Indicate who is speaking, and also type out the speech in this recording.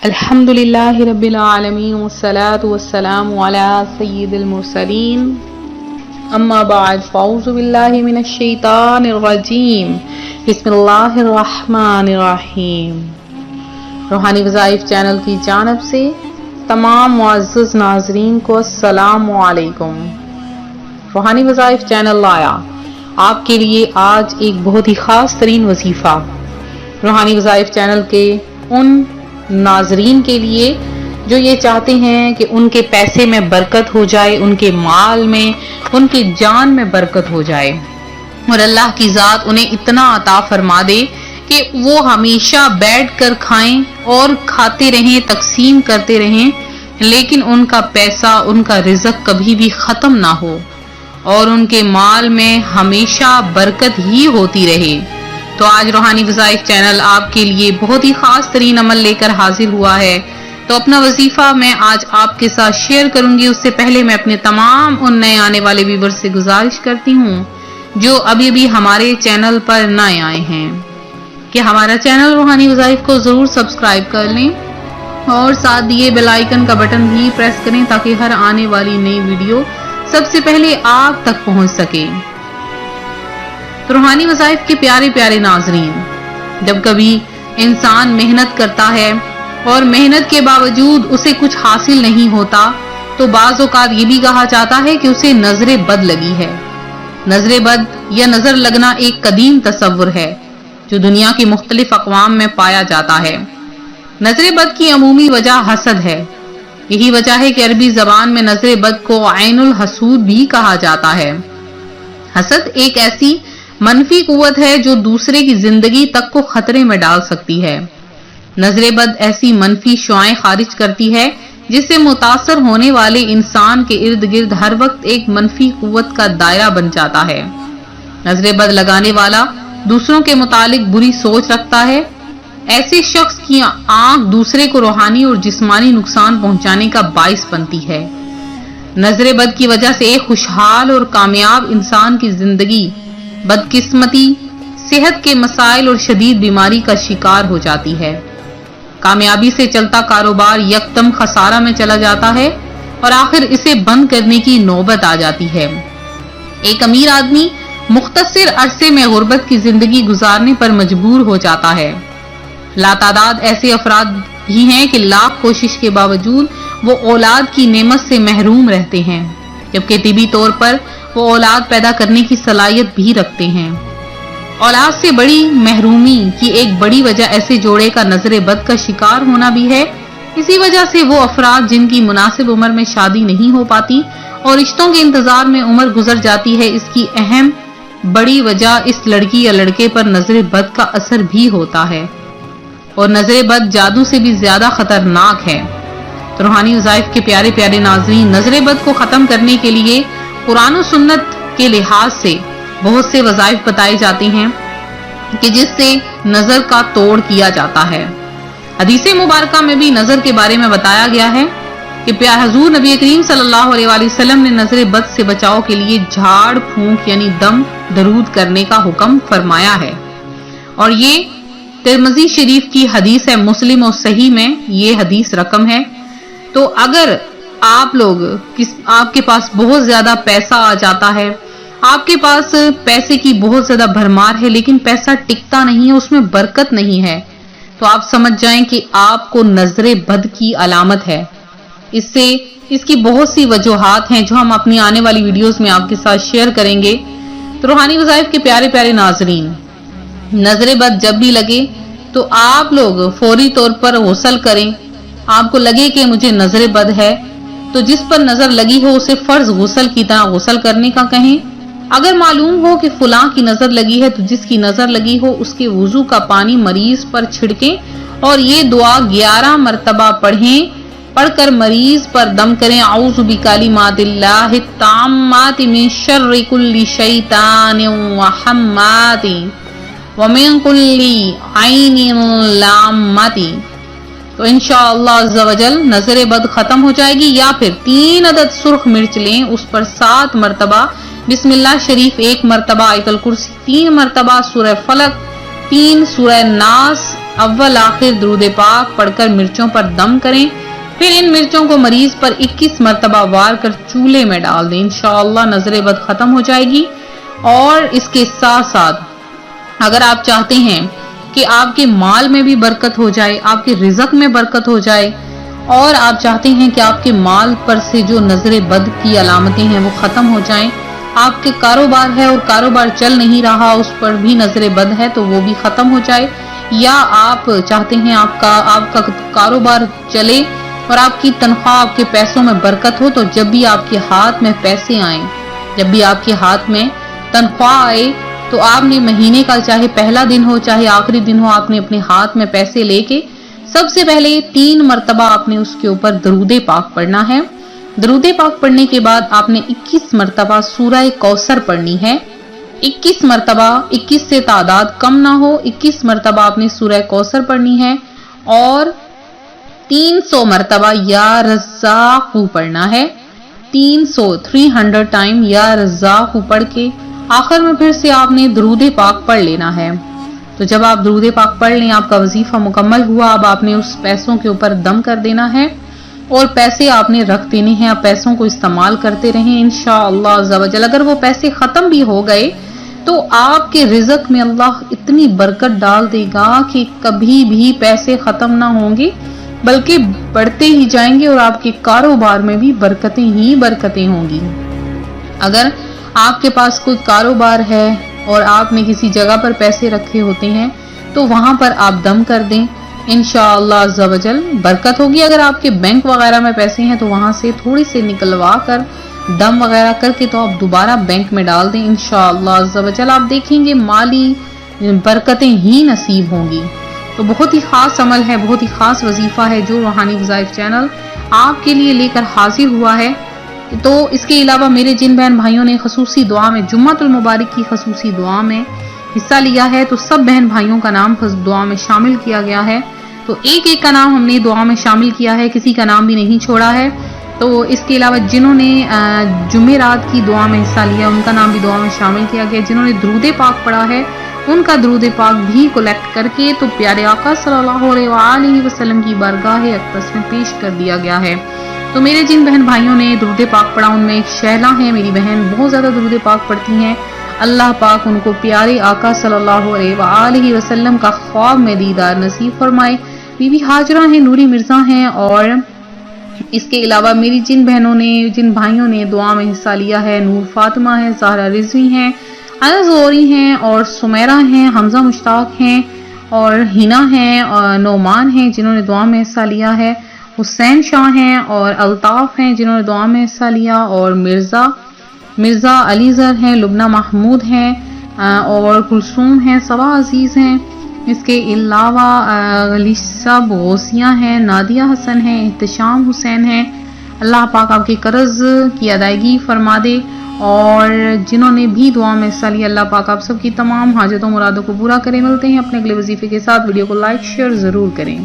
Speaker 1: الحمدللہ رب العالمین والصلاة والسلام علی سید المرسلین اما بعد فاعوذ باللہ من الشیطان الرجیم بسم اللہ الرحمن الرحیم۔ روحانی وظائف چینل کی جانب سے تمام معزز ناظرین کو السلام علیکم۔ روحانی وظائف چینل لایا آپ کے لیے آج ایک بہت ہی خاص ترین وظیفہ، روحانی وظائف چینل کے ان ناظرین کے لیے جو یہ چاہتے ہیں کہ ان کے پیسے میں برکت ہو جائے، ان کے مال میں، ان کی جان میں برکت ہو جائے اور اللہ کی ذات انہیں اتنا عطا فرما دے کہ وہ ہمیشہ بیٹھ کر کھائیں اور کھاتے رہیں، تقسیم کرتے رہیں، لیکن ان کا پیسہ، ان کا رزق کبھی بھی ختم نہ ہو اور ان کے مال میں ہمیشہ برکت ہی ہوتی رہے۔ تو آج روحانی وظائف چینل آپ کے لیے بہت ہی خاص ترین عمل لے کر حاضر ہوا ہے۔ تو اپنا وظیفہ میں آج آپ کے ساتھ شیئر کروں گی، اس سے پہلے میں اپنے تمام ان نئے آنے والے ویور سے گزارش کرتی ہوں جو ابھی بھی ہمارے چینل پر نئے آئے ہیں کہ ہمارا چینل روحانی وظائف کو ضرور سبسکرائب کر لیں اور ساتھ دیے بیل آئیکن کا بٹن بھی پریس کریں تاکہ ہر آنے والی نئی ویڈیو سب سے پہلے آپ تک پہنچ سکے۔ تو روحانی وظائف کے پیارے پیارے ناظرین، جب کبھی انسان محنت کرتا ہے اور محنت کے باوجود اسے کچھ حاصل نہیں ہوتا تو بعض اوقات یہ بھی کہا جاتا ہے کہ اسے نظر بد لگی ہے۔ نظر بد یا نظر لگنا ایک قدیم تصور ہے جو دنیا کی مختلف اقوام میں پایا جاتا ہے۔ نظر بد کی عمومی وجہ حسد ہے۔ یہی وجہ ہے کہ عربی زبان میں نظر بد کو عین الحسود بھی کہا جاتا ہے۔ حسد ایک ایسی منفی قوت ہے جو دوسرے کی زندگی تک کو خطرے میں ڈال سکتی ہے۔ نظر بد ایسی منفی شعاعیں خارج کرتی ہے جس سے متاثر ہونے والے انسان کے ارد گرد ہر وقت ایک منفی قوت کا دائرہ بن جاتا ہے۔ نظر بد لگانے والا دوسروں کے متعلق بری سوچ رکھتا ہے۔ ایسے شخص کی آنکھ دوسرے کو روحانی اور جسمانی نقصان پہنچانے کا باعث بنتی ہے۔ نظر بد کی وجہ سے ایک خوشحال اور کامیاب انسان کی زندگی بدقسمتی، صحت کے مسائل اور شدید بیماری کا شکار ہو جاتی ہے۔ کامیابی سے چلتا کاروبار یکدم خسارہ میں چلا جاتا ہے اور آخر اسے بند کرنے کی نوبت آ جاتی ہے۔ ایک امیر آدمی مختصر عرصے میں غربت کی زندگی گزارنے پر مجبور ہو جاتا ہے۔ لاتعداد ایسے افراد بھی ہیں کہ لاکھ کوشش کے باوجود وہ اولاد کی نعمت سے محروم رہتے ہیں، جبکہ طبی طور پر وہ اولاد پیدا کرنے کی صلاحیت بھی رکھتے ہیں۔ اولاد سے بڑی محرومی کی ایک بڑی وجہ ایسے جوڑے کا نظر بد کا شکار ہونا بھی ہے۔ اسی وجہ سے وہ افراد جن کی مناسب عمر میں شادی نہیں ہو پاتی اور رشتوں کے انتظار میں عمر گزر جاتی ہے، اس کی اہم بڑی وجہ اس لڑکی یا لڑکے پر نظر بد کا اثر بھی ہوتا ہے، اور نظر بد جادو سے بھی زیادہ خطرناک ہے۔ تو روحانی وظائف کے پیارے پیارے ناظرین، نظر بد کو ختم کرنے کے لیے قرآن و سنت کے لحاظ سے بہت سے وظائف بتائے جاتے ہیں کہ جس سے نظر کا توڑ کیا جاتا ہے۔ حدیث مبارکہ میں بھی نظر کے بارے میں بتایا گیا ہے کہ حضور نبی کریم صلی اللہ علیہ وآلہ وسلم نے نظر بد سے بچاؤ کے لیے جھاڑ پھونک یعنی دم درود کرنے کا حکم فرمایا ہے، اور یہ ترمذی شریف کی حدیث ہے، مسلم اور صحیح میں یہ حدیث رقم ہے۔ تو اگر آپ کے پاس بہت زیادہ پیسہ آ جاتا ہے، آپ کے پاس پیسے کی بہت زیادہ بھرمار ہے لیکن پیسہ ٹکتا نہیں ہے، اس میں برکت نہیں ہے، تو آپ سمجھ جائیں کہ آپ کو نظر بد کی علامت ہے۔ اس کی بہت سی وجوہات ہیں جو ہم اپنی آنے والی ویڈیوز میں آپ کے ساتھ شیئر کریں گے۔ تو روحانی وظائف کے پیارے پیارے ناظرین، نظر بد جب بھی لگے تو آپ لوگ فوری طور پر غسل کریں۔ آپ کو لگے کہ مجھے نظر بد ہے تو جس پر نظر لگی ہو اسے فرض غسل کی طرح غسل کرنے کا کہیں۔ اگر معلوم ہو کہ فلاں کی نظر لگی ہے تو جس کی نظر لگی ہو اس کے وضو کا پانی مریض پر چھڑکیں اور یہ دعا 11 مرتبہ پڑھ کر مریض پر دم کریں۔ اعوذ بکلمات اللہ التامات من شر کل شیطان وحمات ومن کل عین لامات۔ تو انشاءاللہ عز و جل نظر بد ختم ہو جائے گی۔ یا پھر 3 عدد سرخ مرچ لیں، اس پر 7 مرتبہ بسم اللہ شریف، 1 مرتبہ آیت الکرسی، 3 مرتبہ سورہ فلق، 3 سورہ ناس اول آخر درود پاک پڑھ کر مرچوں پر دم کریں، پھر ان مرچوں کو مریض پر 21 مرتبہ وار کر چولہے میں ڈال دیں، انشاءاللہ نظر بد ختم ہو جائے گی۔ اور اس کے ساتھ ساتھ اگر آپ چاہتے ہیں کہ آپ کے مال میں بھی برکت ہو جائے، آپ کے رزق میں برکت ہو جائے، اور آپ چاہتے ہیں کہ آپ کے مال پر سے جو نظر بد کی علامتیں ہیں وہ ختم ہو جائیں، آپ کے کاروبار ہے اور کاروبار چل نہیں رہا، اس پر بھی نظر بد ہے تو وہ بھی ختم ہو جائے، یا آپ چاہتے ہیں آپ کا کاروبار چلے اور آپ کی تنخواہ، آپ کے پیسوں میں برکت ہو، تو جب بھی آپ کے ہاتھ میں پیسے آئیں، جب بھی آپ کے ہاتھ میں تنخواہ آئے، تو آپ نے مہینے کا چاہے پہلا دن ہو چاہے آخری دن ہو، آپ نے اپنے ہاتھ میں پیسے لے کے سب سے پہلے 3 مرتبہ آپ نے اس کے اوپر درود پاک پڑھنا ہے۔ درود پاک پڑھنے کے بعد آپ نے 21 مرتبہ سورہ کوثر پڑھنی ہے، 21 مرتبہ، 21 سے تعداد کم نہ ہو، 21 مرتبہ آپ نے سورہ کوثر پڑھنی ہے، اور 300 مرتبہ یا رزاق پڑھنا ہے، 300 ٹائم یا رزاق پڑھ کے آخر میں پھر سے آپ نے درود پاک پڑھ لینا ہے۔ تو جب آپ درود پاک پڑھ لیں، آپ کا وظیفہ مکمل ہوا، اب آپ نے اس پیسوں کے اوپر دم کر دینا ہے اور پیسے آپ نے رکھ دینے ہیں، آپ پیسوں کو استعمال کرتے رہیں انشاءاللہ عز و جل۔ اگر وہ پیسے ختم بھی ہو گئے تو آپ کے رزق میں اللہ اتنی برکت ڈال دے گا کہ کبھی بھی پیسے ختم نہ ہوں گے، بلکہ بڑھتے ہی جائیں گے، اور آپ کے کاروبار میں بھی برکتیں ہی برکتیں ہوں گی۔ اگر آپ کے پاس کوئی کاروبار ہے اور آپ نے کسی جگہ پر پیسے رکھے ہوتے ہیں تو وہاں پر آپ دم کر دیں، انشاءاللہ عز و جل برکت ہوگی۔ اگر آپ کے بینک وغیرہ میں پیسے ہیں تو وہاں سے تھوڑی سے نکلوا کر دم وغیرہ کر کے تو آپ دوبارہ بینک میں ڈال دیں، انشاءاللہ عز و جل آپ دیکھیں گے مالی برکتیں ہی نصیب ہوں گی۔ تو بہت ہی خاص عمل ہے، بہت ہی خاص وظیفہ ہے جو روحانی وظائف چینل آپ کے لیے لے کر حاضر ہوا ہے۔ تو اس کے علاوہ میرے جن بہن بھائیوں نے خصوصی دعا میں، جمعۃ المبارک کی خصوصی دعا میں حصہ لیا ہے، تو سب بہن بھائیوں کا نام دعا میں شامل کیا گیا ہے۔ تو ایک ایک کا نام ہم نے دعا میں شامل کیا ہے، کسی کا نام بھی نہیں چھوڑا ہے۔ تو اس کے علاوہ جنہوں نے جمعرات کی دعا میں حصہ لیا ان کا نام بھی دعا میں شامل کیا گیا، جنہوں نے درود پاک پڑھا ہے ان کا درود پاک بھی کلیکٹ کر کے تو پیارے آقا صلی اللہ علیہ وآلہ وسلم کی بارگاہ اقدس میں پیش کر دیا گیا ہے۔ تو میرے جن بہن بھائیوں نے درود پاک پڑھا ان میں ایک شہلا ہے، میری بہن بہت زیادہ درود پاک پڑھتی ہیں، اللہ پاک ان کو پیارے آقا صلی اللہ علیہ وآلہ وسلم کا خواب میں دیدار نصیب فرمائے۔ بی بی ہاجرہ ہیں، نوری مرزا ہیں، اور اس کے علاوہ میری جن بہنوں نے، جن بھائیوں نے دعا میں حصہ لیا ہے، نور فاطمہ ہے، زہرا رضوی ہیں، انس غوری ہیں، اور سمیرہ ہیں، حمزہ مشتاق ہیں، اور ہنا ہیں، اور نعمان ہیں جنہوں نے دعا میں حصہ لیا ہے، حسین شاہ ہیں، اور الطاف ہیں جنہوں نے دعا میں حصہ لیا، اور مرزا علی زر ہیں، لبنہ محمود ہیں، اور کلثوم ہیں، صبا عزیز ہیں، اس کے علاوہ علیشہ غوثیہ ہیں، نادیہ حسن ہیں، احتشام حسین ہیں۔ اللہ پاک آپ کے قرض کی ادائیگی فرما دے، اور جنہوں نے بھی دعا میں حصہ لیا اللہ پاک آپ سب کی تمام حاجتوں مرادوں کو پورا کرے۔ ملتے ہیں اپنے اگلے وظیفے کے ساتھ، ویڈیو کو لائک شیئر ضرور کریں۔